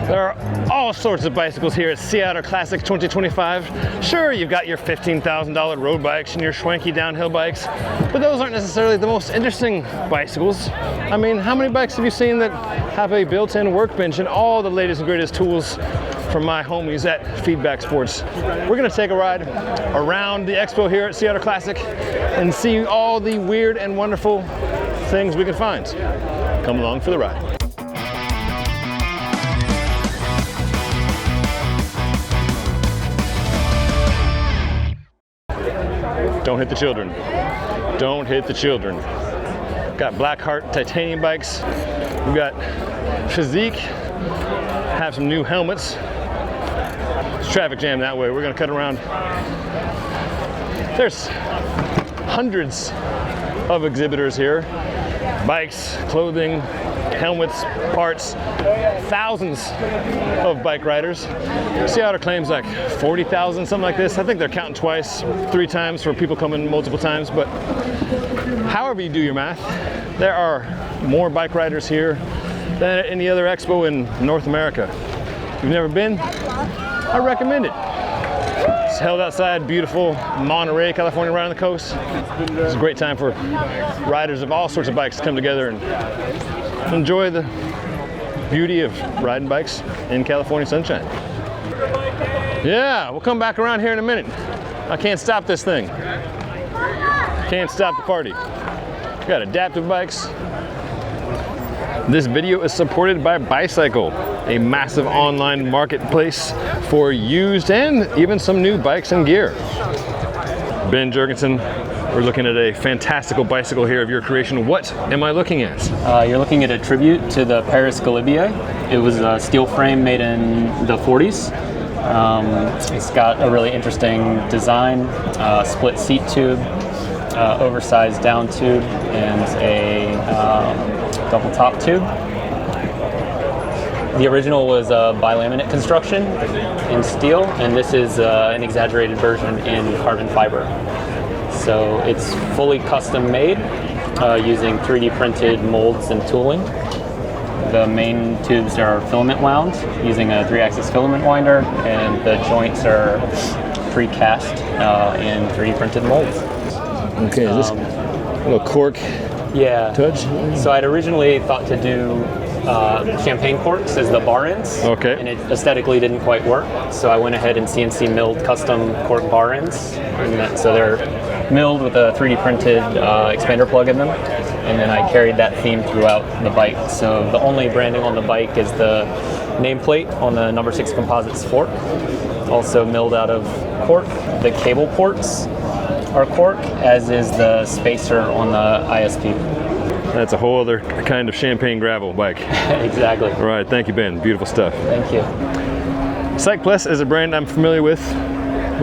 There are all sorts of bicycles here at Sea Otter Classic 2025. Sure, you've got your $15,000 road bikes and your schwanky downhill bikes, but those aren't necessarily the most interesting bicycles. I mean, how many bikes have you seen that have a built-in workbench and all the latest and greatest tools from my homies at Feedback Sports? We're gonna take a ride around the expo here at Sea Otter Classic and see all the weird and wonderful things we can find. Come along for the ride. Don't hit the children. Don't hit the children. Got Blackheart titanium bikes. We've got Physique. Have some new helmets. It's traffic jam that way. We're gonna cut around. There's hundreds of exhibitors here. Bikes, clothing, helmets, parts, thousands of bike riders. Sea Otter claims like 40,000, something like this. I think they're counting twice, 3 times for people coming multiple times, but however you do your math, there are more bike riders here than at any other expo in North America. If you've never been, I recommend it. It's held outside beautiful Monterey, California, right on the coast. It's a great time for riders of all sorts of bikes to come together and enjoy the beauty of riding bikes in California sunshine. Yeah, we'll come back around here in a minute. I can't stop this thing. Can't stop the party. We got adaptive bikes. This video is supported by Bicycle, a massive online marketplace for used and even some new bikes and gear. Ben Jurgensen, we're looking at a fantastical bicycle here of your creation. What am I looking at? You're looking at a tribute to the Paris Galibier. It was a steel frame made in the 40s. It's got a really interesting design, split seat tube, oversized down tube, and a double top tube. The original was a bilaminate construction in steel, and this is an exaggerated version in carbon fiber. So it's fully custom made using 3D printed molds and tooling. The main tubes are filament wound using a 3-axis filament winder, and the joints are pre-cast in 3D printed molds. Okay, is this a little cork touch? So I'd originally thought to do champagne corks as the bar ends, and it aesthetically didn't quite work. So I went ahead and CNC milled custom cork bar ends, and so they're milled with a 3D printed expander plug in them, and then I carried that theme throughout the bike. So the only branding on the bike is the nameplate on the number 6 Composites fork, also milled out of cork. The cable ports are cork, as is the spacer on the ISP. That's a whole other kind of champagne gravel bike. Exactly. All right, thank you, Ben. Beautiful stuff. Thank you. Cyc Plus is a brand I'm familiar with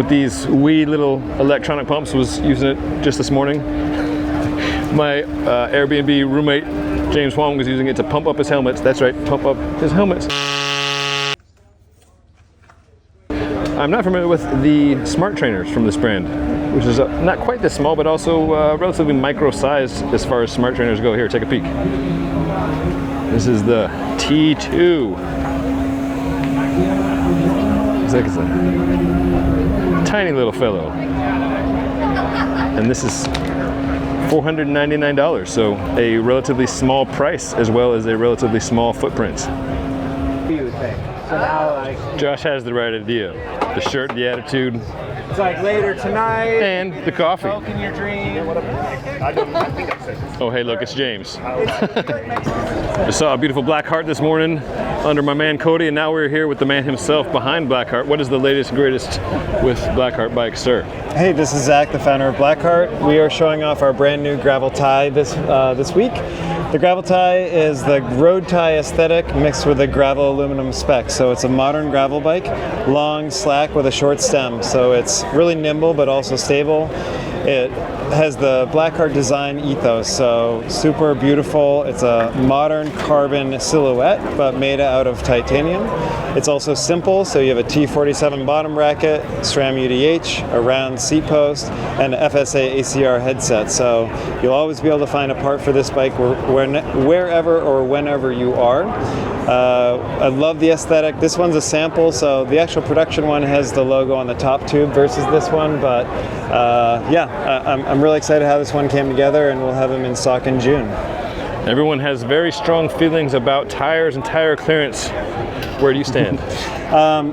these wee little electronic pumps. Was using it just this morning. My Airbnb roommate, James Huang, was using it to pump up his helmets. That's right, pump up his helmets. I'm not familiar with the smart trainers from this brand, which is not quite this small, but also relatively micro-sized as far as smart trainers go. Here, take a peek. This is the T2. Looks like it's a tiny little fellow. And this is $499, so a relatively small price as well as a relatively small footprint. What do you think? So now, like, Josh has the right idea. The shirt, the attitude. it's like later tonight. And the coffee. Smoke in your dream. Oh, hey, look, it's James. I saw a beautiful Blackheart this morning under my man Cody, and now we're here with the man himself behind Blackheart. What is the latest and greatest with Blackheart bikes, sir? Hey, this is Zach, the founder of Blackheart. We are showing off our brand new gravel tie this week. The gravel tie is the road tie aesthetic mixed with a gravel aluminum spec. So it's a modern gravel bike, long, slack with a short stem. So it's really nimble but also stable. It has the Blackheart design ethos, so super beautiful. It's a modern carbon silhouette, but made out of titanium. It's also simple, so you have a T47 bottom bracket, SRAM UDH, a round seat post, and an FSA ACR headset. So you'll always be able to find a part for this bike wherever or whenever you are. I love the aesthetic. This one's a sample, so the actual production one has the logo on the top tube versus this one, but I'm really excited how this one came together, and we'll have them in stock in June. Everyone has very strong feelings about tires and tire clearance. Where do you stand?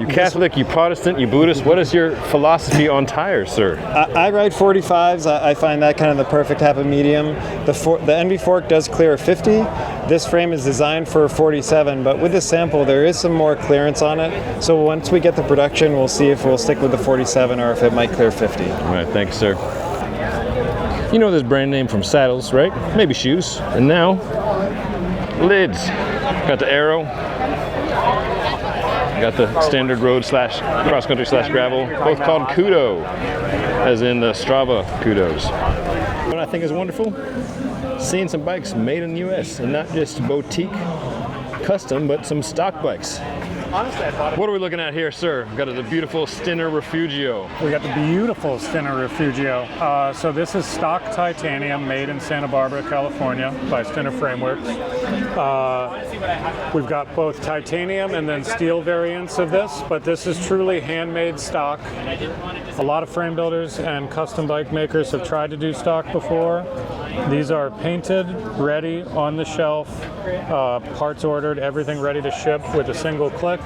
You Catholic, you Protestant, you Buddhist. What is your philosophy on tires, sir? I ride 45s. I find that kind of the perfect happy medium. The NV Fork does clear a 50. This frame is designed for a 47, but with the sample, there is some more clearance on it. So once we get the production, we'll see if we'll stick with the 47 or if it might clear 50. All right, thanks, sir. You know this brand name from saddles, right? Maybe shoes. And now, lids. Got the Arrow. Got the standard road / cross country / gravel, both called Kudo, as in the Strava Kudos. What I think is wonderful, seeing some bikes made in the US and not just boutique custom, but some stock bikes. What are we looking at here, sir? We've got the beautiful Stinner Refugio. We got the beautiful Stinner Refugio. So this is stock titanium made in Santa Barbara, California by Stinner Frameworks. We've got both titanium and then steel variants of this, but this is truly handmade stock. A lot of frame builders and custom bike makers have tried to do stock before. These are painted, ready, on the shelf, parts ordered, everything ready to ship with a single click.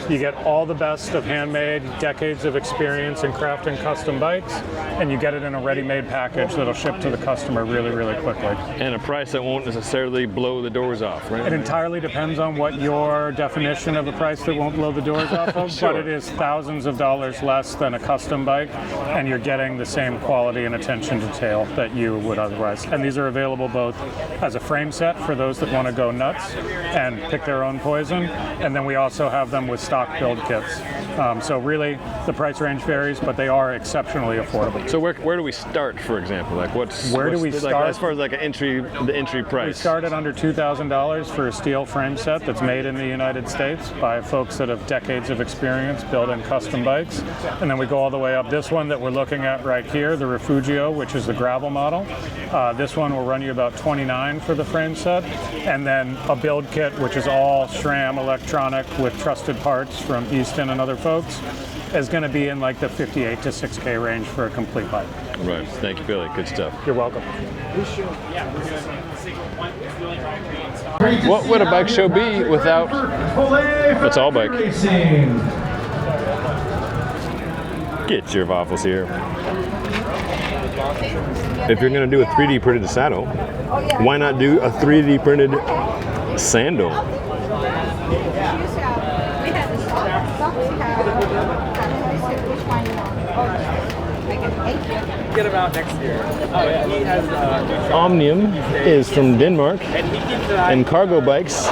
You get all the best of handmade, decades of experience in crafting custom bikes, and you get it in a ready-made package that'll ship to the customer really, really quickly. And a price that won't necessarily blow the doors off, right? It entirely depends on what your definition of a price that won't blow the doors off of, Sure. but it is thousands of dollars less than a custom bike, and you're getting the same quality and attention to detail that you would otherwise. And these are available both as a frame set for those that want to go nuts and pick their own poison, and then we also have them with stock build kits. So really, the price range varies, but they are exceptionally affordable. So where do we start, for example? Like Where do we like, start? as far as like the entry price? We start at under $2,000 for a steel frame set that's made in the United States by folks that have decades of experience building custom bikes. And then we go all the way up. This one that we're looking at right here, the Refugio, which is the gravel model. This one will run you about $29 for the frame set. And then a build kit, which is all SRAM electronic with trusted parts from Easton and other folks, is going to be in like the $58 to $6K range for a complete bike. Right. Thank you, Billy. Good stuff. You're welcome. What would a bike show be without That's all bike? Get your waffles here. If you're going to do a 3D printed saddle, why not do a 3D printed sandal? Get him out next year. Oh yeah, he has Omnium is from Denmark, and cargo bikes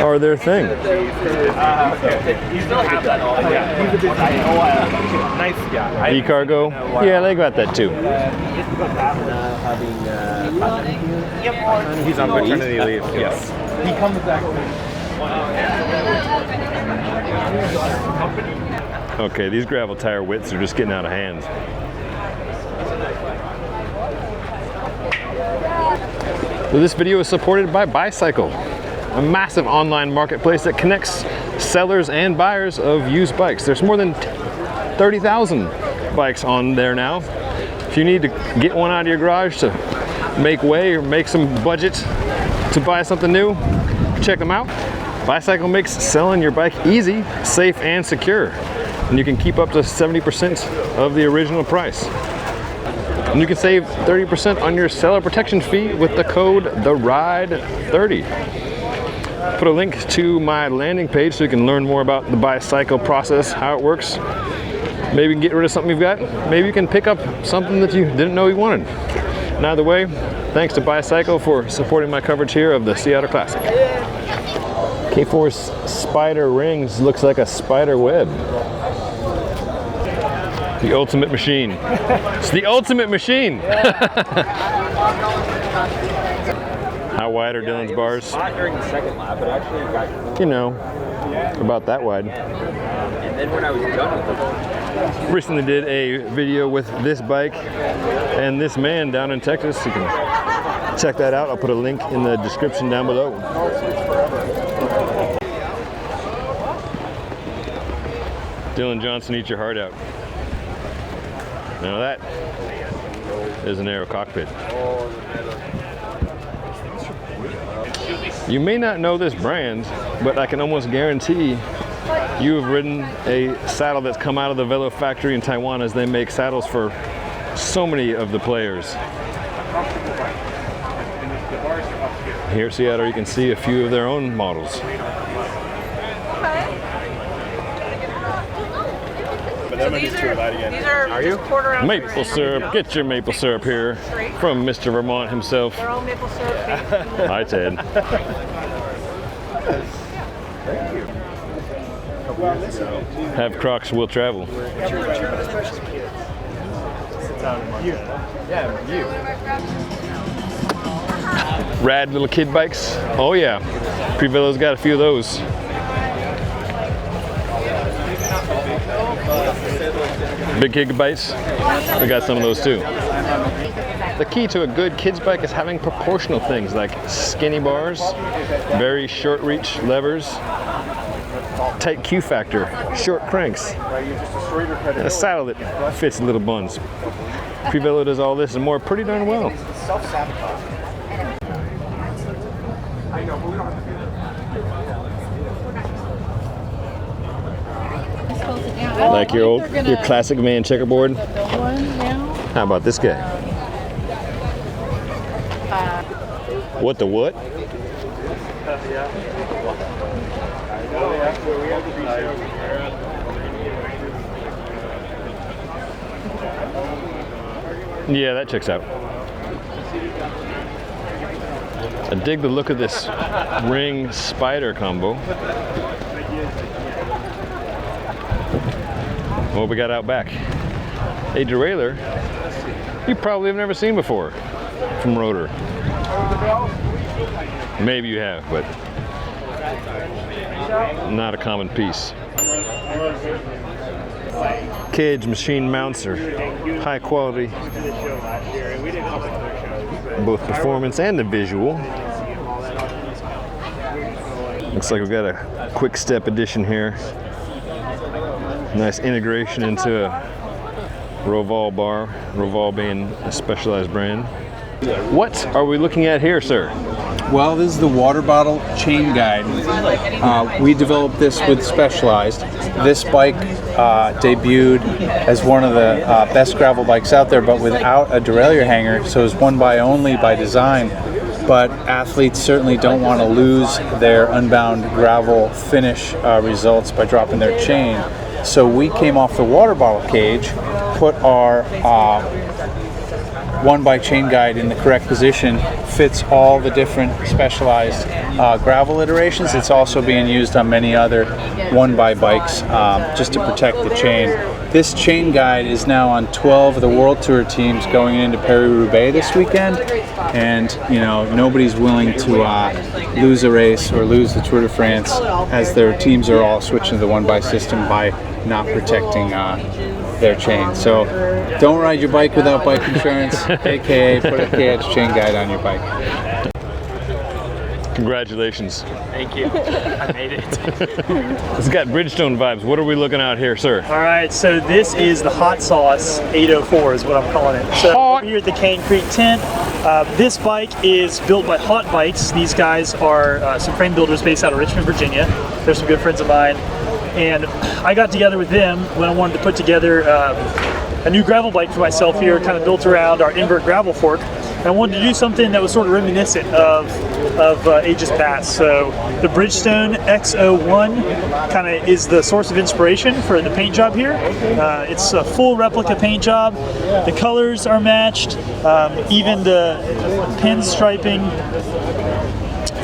are their thing. You still have that all. Yeah, he's a big nice guy. E-cargo, yeah, they got that too. He's on maternity leave. Yes. He comes back. Okay, these gravel tire widths are just getting out of hand. So this video is supported by Bicycle, a massive online marketplace that connects sellers and buyers of used bikes. There's more than 30,000 bikes on there now. If you need to get one out of your garage to make way or make some budget to buy something new, check them out. Bicycle makes selling your bike easy, safe, and secure. And you can keep up to 70% of the original price. And you can save 30% on your seller protection fee with the code THERIDE30. Put a link to my landing page so you can learn more about the Bicycle process, how it works. Maybe you can get rid of something you've got. Maybe you can pick up something that you didn't know you wanted. And either way, thanks to Bicycle for supporting my coverage here of the Sea Otter Classic. K-Force Spider Rings looks like a spider web. The ultimate machine. It's the ultimate machine. How wide are Dylan's bars? Not during the second lap, but actually got, You know, about that wide. and then when I was done with it, Recently did a video with this bike and this man down in Texas. You can check that out. I'll put a link in the description down below. Dylan Johnson, eat your heart out. Now that is an aero cockpit. You may not know this brand, but I can almost guarantee you have ridden a saddle that's come out of the Velo factory in Taiwan, as they make saddles for so many of the players. Here at Sea Otter, you can see a few of their own models. So these are just quarter ounce. Maple syrup, get your maple syrup here from Mr. Vermont himself. They're all maple syrup. Hi, Ted. Have Crocs, will travel. Rad little kid bikes. Oh yeah, Prevelo's got a few of those. Big gigabytes, we got some of those too. The key to a good kids bike is having proportional things like skinny bars, very short reach levers, tight Q factor, short cranks, and a saddle that fits little buns. Prevelo does all this and more pretty darn well. Like your classic man checkerboard. How about this guy? What the what? Yeah, that checks out. I dig the look of this ring spider combo. What we got out back? A derailleur you probably have never seen before from Rotor. Maybe you have, but not a common piece. Cage machine mounts are high quality, both performance and the visual. Looks like we've got a quick step edition here. Nice integration into a Roval bar, Roval being a specialized brand. What are we looking at here, sir? Well, this is the water bottle chain guide. We developed this with Specialized. This bike debuted as one of the best gravel bikes out there, but without a derailleur hanger, so it's one by only by design. But athletes certainly don't want to lose their unbound gravel finish results by dropping their chain. So we came off the water bottle cage, put our one by chain guide in the correct position, fits all the different Specialized gravel iterations. It's also being used on many other one by bikes just to protect the chain. This chain guide is now on 12 of the World Tour teams going into Paris-Roubaix this weekend, and you know, nobody's willing to lose a race or lose the Tour de France, as their teams are all switching to the one by system by not protecting their chain. So don't ride your bike without bike insurance, aka put a KH chain guide on your bike. Congratulations. Thank you. I made it. It's got Bridgestone vibes. What are we looking at here, sir? All right, so this is the Hot Sauce 804 is what I'm calling it. So Hot. here at the Cane Creek tent, this bike is built by Hot Bikes. These guys are some frame builders based out of Richmond, Virginia. They're some good friends of mine. And I got together with them when I wanted to put together a new gravel bike for myself here, kind of built around our invert gravel fork. And I wanted to do something that was sort of reminiscent of ages past. So the Bridgestone X01 kind of is the source of inspiration for the paint job here. It's a full replica paint job. The colors are matched. Even the pinstriping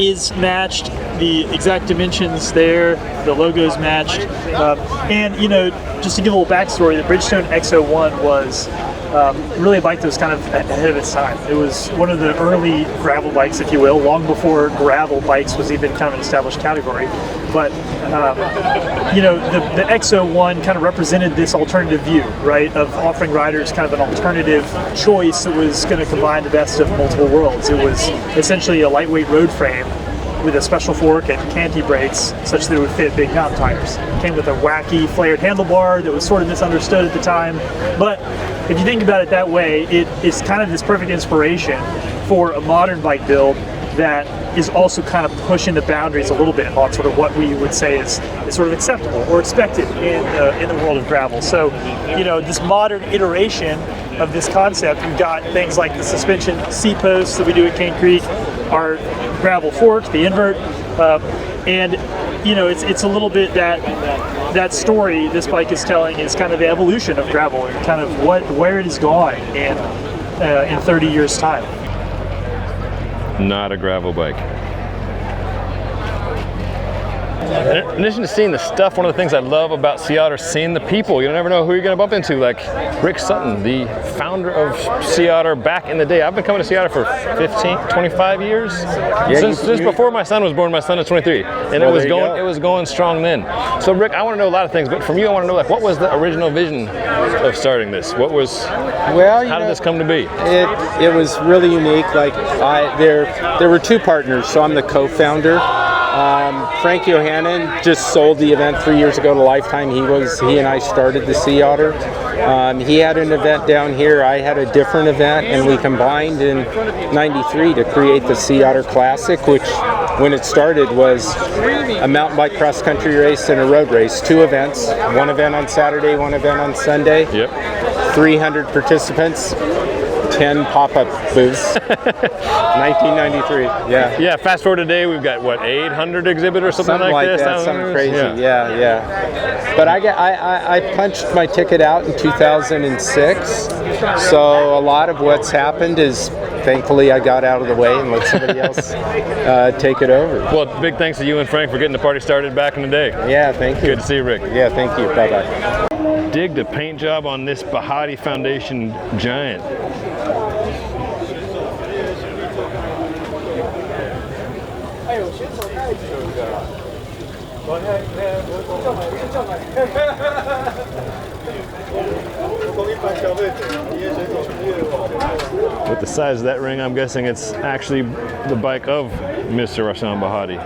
is matched. the exact dimensions there, the logos matched, and you know, just to give a little backstory, the Bridgestone X01 was really a bike that was kind of ahead of its time. It was one of the early gravel bikes, if you will, long before gravel bikes was even kind of an established category. But you know, the X01 kind of represented this alternative view, right, of offering riders kind of an alternative choice that was going to combine the best of multiple worlds. It was essentially a lightweight road frame with a special fork and canty brakes such that it would fit big mountain tires. It came with a wacky flared handlebar that was sort of misunderstood at the time, but if you think about it that way, it is kind of this perfect inspiration for a modern bike build that is also kind of pushing the boundaries a little bit on sort of what we would say is sort of acceptable or expected in the world of gravel. So, you know, this modern iteration of this concept, we've got things like the suspension C-posts that we do at Cane Creek, our gravel fork, the invert, and you know, it's a little bit that story this bike is telling is kind of the evolution of gravel and kind of where it is going in 30 years' time. Not a gravel bike. In addition to seeing the stuff, one of the things I love about Sea Otter is seeing the people. You never know who you're going to bump into, like Rick Sutton, the founder of Sea Otter back in the day. I've been coming to Sea Otter for 25 years. Yeah, since before my son was born. My son is 23, and it was going strong then. So Rick, I want to know a lot of things, but from you I want to know, like, what was the original vision of starting this? How did this come to be? It was really unique. Like there were two partners, so I'm the co-founder. Frank Johannan just sold the event 3 years ago to Lifetime. He and I started the Sea Otter. He had an event down here, I had a different event, and we combined in '93 to create the Sea Otter Classic, which when it started was a mountain bike cross country race and a road race, 2 events, one event on Saturday, one event on Sunday. Yep. 300 participants. 10 pop-up booths. 1993. Yeah. Yeah. Fast forward today, we've got what, 800 exhibitors, something like this. Something crazy. Yeah. But I punched my ticket out in 2006. So a lot of what's happened is, thankfully, I got out of the way and let somebody else take it over. Well, big thanks to you and Frank for getting the party started back in the day. Yeah, thank you. Good to see you, Rick. Yeah, thank you. Bye-bye. Dig the paint job on this Bahati Foundation Giant. With the size of that ring, I'm guessing it's actually the bike of Mr. Rashan Bahati.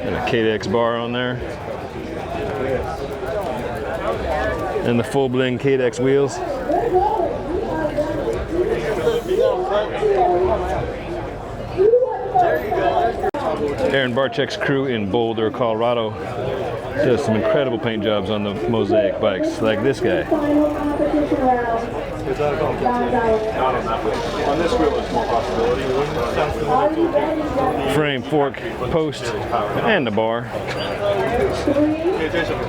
And a KDX bar on there. And the full bling KDX wheels. Aaron Barczyk's crew in Boulder, Colorado does some incredible paint jobs on the Mosaic bikes, like this guy. On this wheel, it's more possibility. Frame, fork, post, and the bar.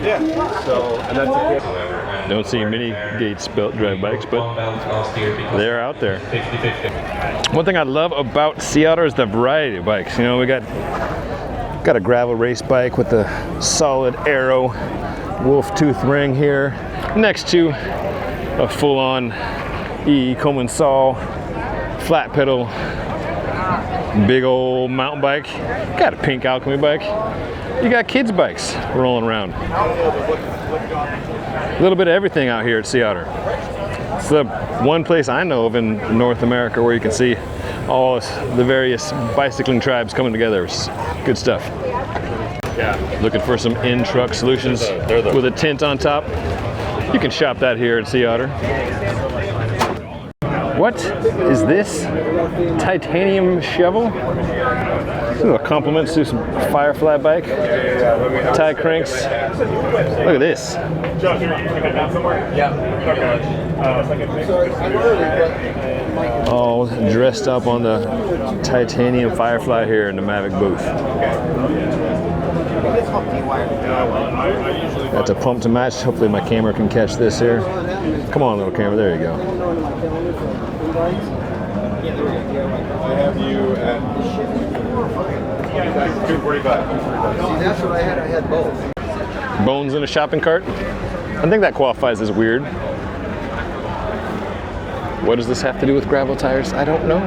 Yeah. So, and that's a Don't see many Gates belt drive bikes, but they're out there. One thing I love about Sea Otter is the variety of bikes. You know, we got a gravel race bike with a solid arrow wolf tooth ring here, next to a full-on E Coleman saw flat pedal big old mountain bike. Got a pink Alchemy bike. You got kids bikes rolling around. A little bit of everything out here at Sea Otter. It's the one place I know of in North America where you can see all the various bicycling tribes coming together. It's good stuff. Yeah. Looking for some in-truck solutions with a tent on top? You can shop that here at Sea Otter. What is this? Titanium shovel? This compliments to some Firefly bike. Tie cranks. Look at this. All dressed up on the Titanium Firefly here in the Mavic booth. That's a pump to match. Hopefully my camera can catch this here. Come on, little camera. There you go. I have you at That's what I had. I had both. Bones in a shopping cart. I think that qualifies as weird. What does this have to do with gravel tires? I don't know.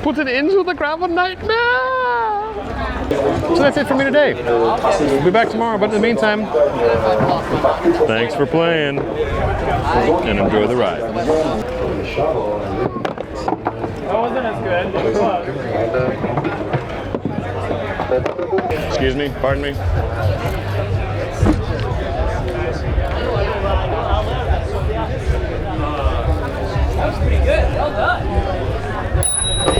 Put an end to the gravel nightmare! So that's it for me today. We'll be back tomorrow, but in the meantime, thanks for playing and enjoy the ride. That wasn't as good. Excuse me, pardon me.